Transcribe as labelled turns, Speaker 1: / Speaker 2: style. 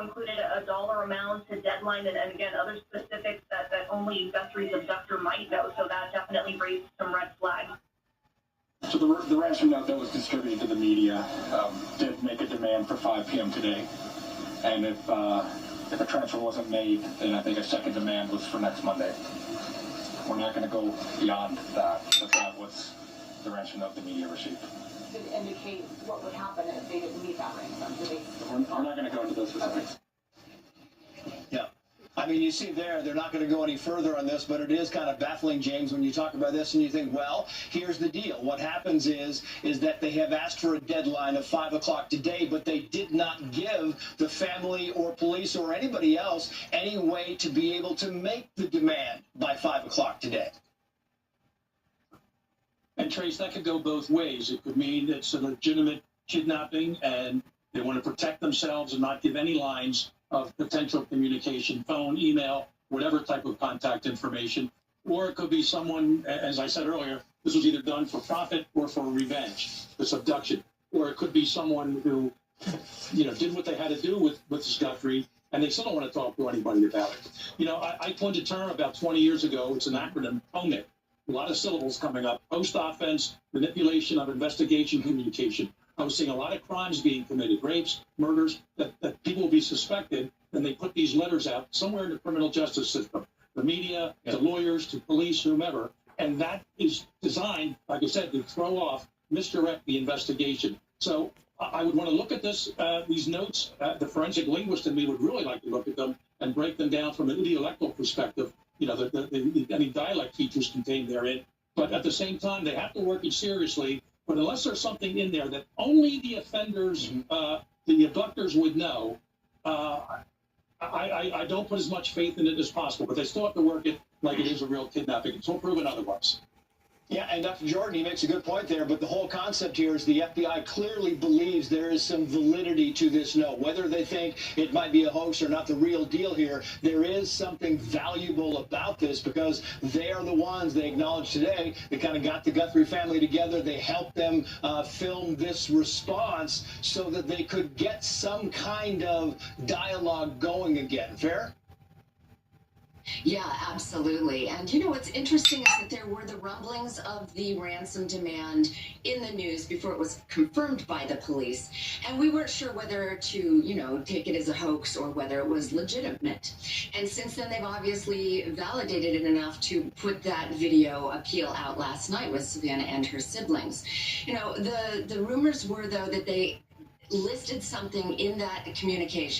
Speaker 1: included a dollar amount, a deadline, and again, other specifics that only Guthrie's abductor might know. So that definitely raised some red flags.
Speaker 2: So the ransom note that was distributed to the media did make a demand for 5 p.m. today. And if a transfer wasn't made, then I think a second demand was for next Monday. We're not going to go beyond that, but that was the ransom note the media received.
Speaker 3: Did it indicate what would happen if they didn't meet that ransom?
Speaker 2: We're not going to go into those specifics.
Speaker 4: Yeah. I mean, you see they're not going to go any further on this, but it is kind of baffling, James, when you talk about this and you think, well, here's the deal. What happens is that they have asked for a deadline of 5 o'clock today, but they did not give the family or police or anybody else any way to be able to make the demand by 5 o'clock today.
Speaker 5: And Trace, that could go both ways. It could mean it's a legitimate kidnapping and they want to protect themselves and not give any lines of potential communication, phone, email, whatever type of contact information. Or it could be someone, as I said earlier, this was either done for profit or for revenge, this abduction. Or it could be someone who, did what they had to do with this Guthrie, and they still don't want to talk to anybody about it. I coined a term about 20 years ago. It's an acronym, POMIC. A lot of syllables coming up. Post-offense, manipulation of investigation, communication. I was seeing a lot of crimes being committed, rapes, murders, that people will be suspected, and they put these letters out somewhere in the criminal justice system, the media, to lawyers, to police, whomever, and that is designed, like I said, to throw off, misdirect the investigation. So I would want to look at this, these notes. The forensic linguist in me would really like to look at them and break them down from an idiolectal perspective, any dialect features contained therein. But at the same time, they have to work it seriously. But unless there's something in there that only the offenders, the abductors would know, I don't put as much faith in it as possible. But they still have to work it like it is a real kidnapping. It's not proven otherwise.
Speaker 4: Yeah, and Dr. Jordan, he makes a good point there, but the whole concept here is the FBI clearly believes there is some validity to this note. Whether they think it might be a hoax or not the real deal here, there is something valuable about this because they are the ones, they acknowledge today, they kind of got the Guthrie family together. They helped them film this response so that they could get some kind of dialogue going again. Fair?
Speaker 6: Yeah, absolutely. And what's interesting is that there were the rumblings of the ransom demand in the news before it was confirmed by the police. And we weren't sure whether to, take it as a hoax or whether it was legitimate. And since then, they've obviously validated it enough to put that video appeal out last night with Savannah and her siblings. The rumors were, though, that they listed something in that communication